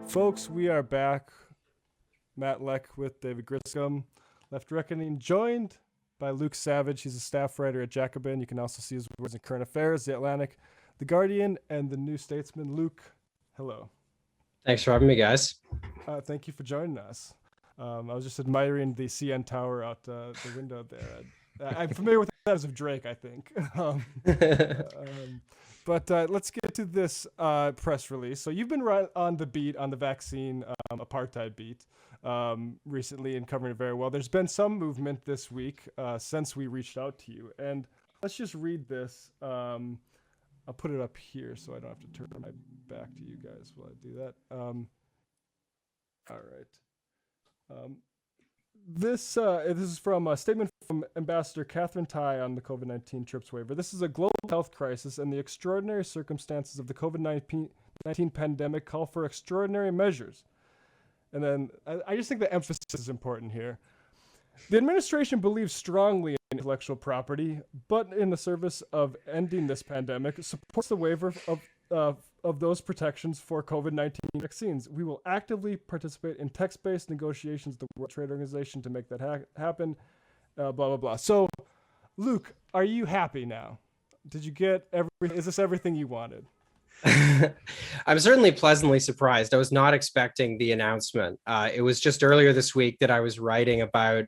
Folks, we are back. Matt Leck with David Griscom, Left Reckoning, joined by Luke Savage. He's a staff writer at Jacobin. You can also see his words in Current Affairs, The Atlantic, The Guardian, and The New Statesman. Luke, hello. Thanks for having me, guys. Thank you for joining us. I was just admiring the CN Tower out the window there. I'm familiar with that as of Drake, I think. But let's get to this press release. So you've been right on the beat on the vaccine apartheid beat recently and covering it very well. There's been some movement this week since we reached out to you. And let's just read this. I'll put it up here so I don't have to turn my back to you guys while I do that. All right. This is from a statement from Ambassador Catherine Tai on the COVID-19 TRIPS waiver. This is a global health crisis, and the extraordinary circumstances of the COVID-19 pandemic call for extraordinary measures. And then I just think the emphasis is important here. The administration believes strongly in intellectual property, but in the service of ending this pandemic, supports the waiver of those protections for COVID-19 vaccines. We will actively participate in text-based negotiations with the World Trade Organization to make that happen, blah, blah, blah. So, Luke, are you happy now? Did you get everything? Is this everything you wanted? I'm certainly pleasantly surprised. I was not expecting the announcement. It was just earlier this week that I was writing about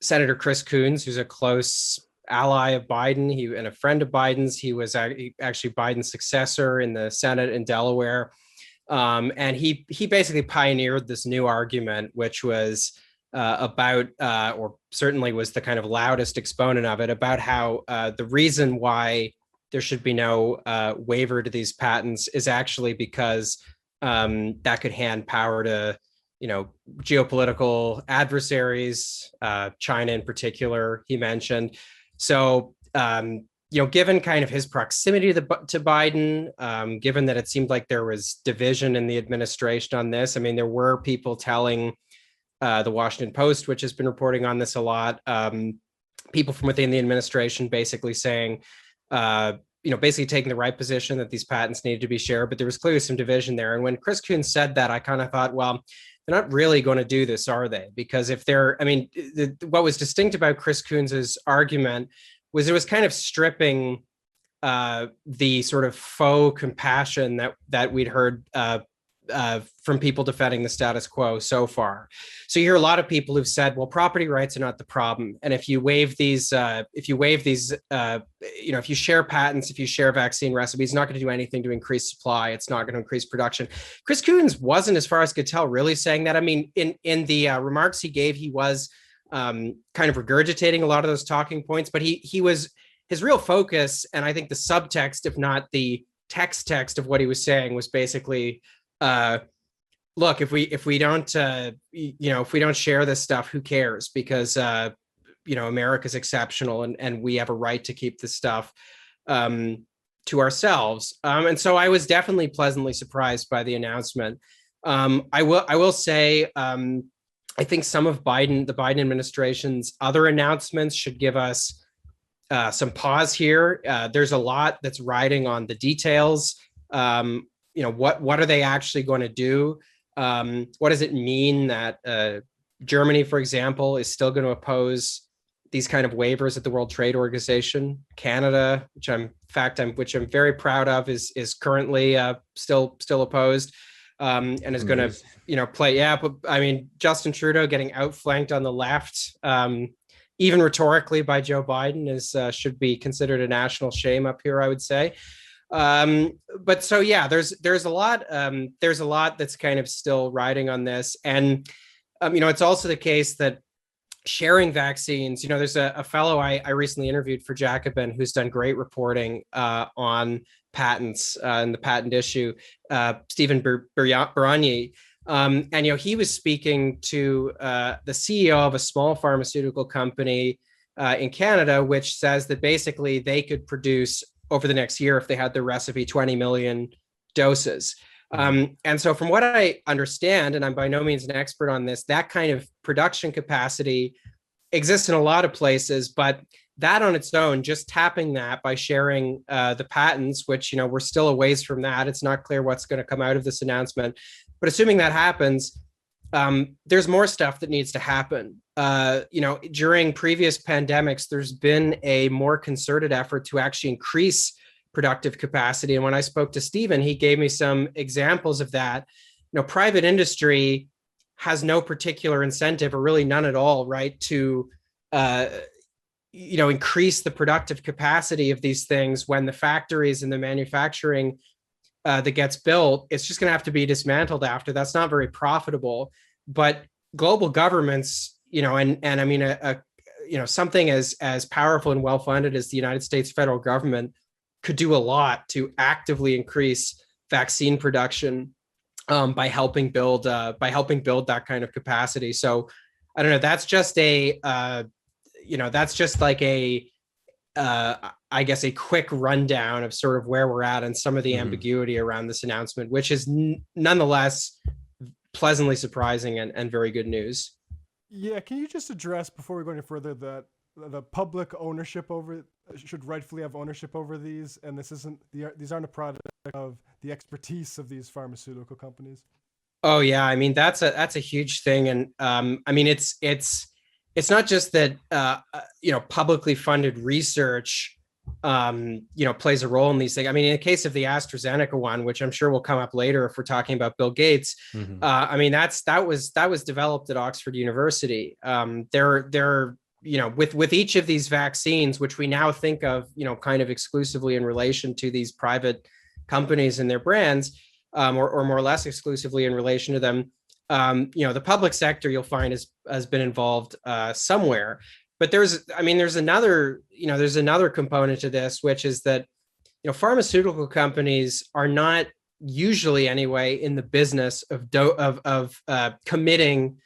Senator Chris Coons, who's a close ally of Biden and a friend of Biden's. He was actually Biden's successor in the Senate in Delaware. And he basically pioneered this new argument, which was about, or certainly was the kind of loudest exponent of it, about how the reason why there should be no waiver to these patents is actually because that could hand power to, geopolitical adversaries, China in particular, he mentioned. So, given kind of his proximity to Biden, given that it seemed like there was division in the administration on this, I mean, there were people telling the Washington Post, which has been reporting on this a lot, people from within the administration basically saying, basically taking the right position that these patents needed to be shared, but there was clearly some division there. And when Chris Coons said that, I kind of thought, well, they're not really going to do this, are they? Because if what was distinct about Chris Coons's argument was it was kind of stripping the sort of faux compassion that we'd heard from people defending the status quo so far. So you hear a lot of people who've said, well, property rights are not the problem. And if you waive these, if you share patents, if you share vaccine recipes, it's not going to do anything to increase supply. It's not going to increase production. Chris Coons wasn't, as far as I could tell, really saying that. I mean, in the remarks he gave, he was kind of regurgitating a lot of those talking points, but his real focus, and I think the subtext, if not the text of what he was saying, was basically, look, if we don't share this stuff, who cares? Because America's exceptional, and we have a right to keep this stuff to ourselves. And so I was definitely pleasantly surprised by the announcement. I will say, I think some of the Biden administration's other announcements should give us some pause here. There's a lot that's riding on the details. What are they actually going to do? What does it mean that Germany, for example, is still going to oppose these kind of waivers at the World Trade Organization? Canada, which I'm very proud of, is currently still opposed, and is going to play. Yeah, but I mean, Justin Trudeau getting outflanked on the left, even rhetorically, by Joe Biden should be considered a national shame up here, I would say. But so yeah, there's a lot that's kind of still riding on this, and it's also the case that sharing vaccines, there's a fellow I recently interviewed for Jacobin who's done great reporting on patents and the patent issue, Stephen Baragni, and he was speaking to the CEO of a small pharmaceutical company in Canada, which says that basically they could produce over the next year, if they had the recipe, 20 million doses. And so from what I understand, and I'm by no means an expert on this, that kind of production capacity exists in a lot of places, but that on its own, just tapping that by sharing the patents, which, we're still a ways from that. It's not clear what's going to come out of this announcement. But assuming that happens, there's more stuff that needs to happen. During previous pandemics, there's been a more concerted effort to actually increase productive capacity. And when I spoke to Stephen, he gave me some examples of that. Private industry has no particular incentive, or really none at all, right, to increase the productive capacity of these things when the factories and the manufacturing that gets built, it's just going to have to be dismantled after. That's not very profitable. But global governments, and I mean, something as powerful and well-funded as the United States federal government could do a lot to actively increase vaccine production by helping build that kind of capacity. So I don't know. That's just like I guess a quick rundown of sort of where we're at and some of the ambiguity around this announcement, which is nonetheless pleasantly surprising and very good news. Yeah, can you just address, before we go any further, that the public ownership should rightfully have ownership over these, and these aren't a product of the expertise of these pharmaceutical companies? Oh yeah, I mean that's a huge thing, and I mean it's not just that publicly funded research plays a role in these things. I mean, in the case of the AstraZeneca one, which I'm sure will come up later if we're talking about Bill Gates, I mean that was developed at Oxford University. They're with each of these vaccines, which we now think of kind of exclusively in relation to these private companies and their brands, or more or less exclusively in relation to them. The public sector, you'll find, has been involved somewhere. But there's another component to this, which is that pharmaceutical companies are not usually, anyway, in the business of committing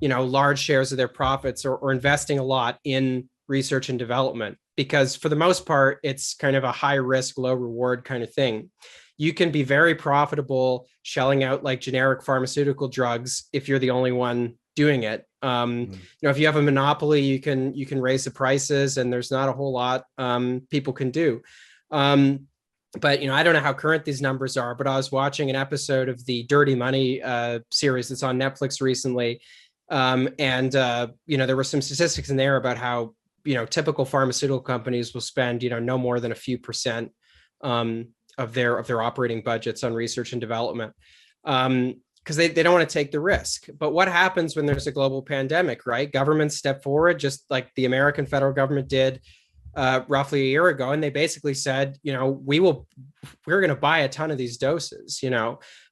large shares of their profits or investing a lot in research and development, because for the most part it's kind of a high risk, low reward kind of thing. You can be very profitable shelling out like generic pharmaceutical drugs if you're the only one doing it. If you have a monopoly, you can raise the prices, and there's not a whole lot people can do. But I don't know how current these numbers are, but I was watching an episode of the Dirty Money series that's on Netflix recently, and there were some statistics in there about how typical pharmaceutical companies will spend no more than a few percent of their operating budgets on research and development, because they don't want to take the risk. But what happens when there's a global pandemic, right? Governments step forward, just like the American federal government did roughly a year ago, and they basically said, we're going to buy a ton of these doses,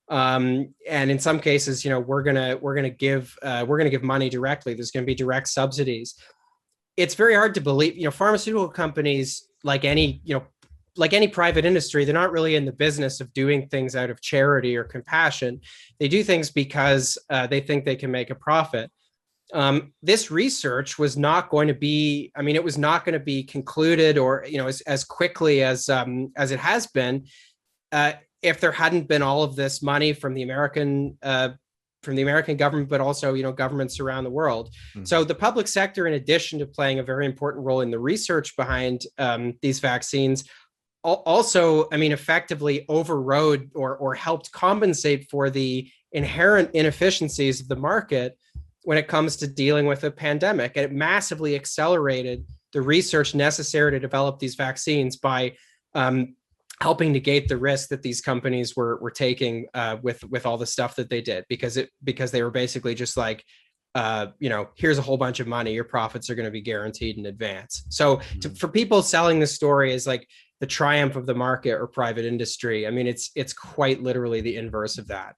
and in some cases, we're going to give money directly. There's going to be direct subsidies. It's very hard to believe, pharmaceutical companies, like any private industry, they're not really in the business of doing things out of charity or compassion. They do things because they think they can make a profit. This research was not going to be, it was not going to be concluded or, as quickly as it has been, if there hadn't been all of this money from the American government, but also, governments around the world. So the public sector, in addition to playing a very important role in the research behind these vaccines, also, effectively overrode or helped compensate for the inherent inefficiencies of the market when it comes to dealing with a pandemic. And it massively accelerated the research necessary to develop these vaccines by helping negate the risk that these companies were taking with all the stuff that they did, because they were basically just like, here's a whole bunch of money, your profits are going to be guaranteed in advance. So for people selling this story as like the triumph of the market or private industry, it's quite literally the inverse of that.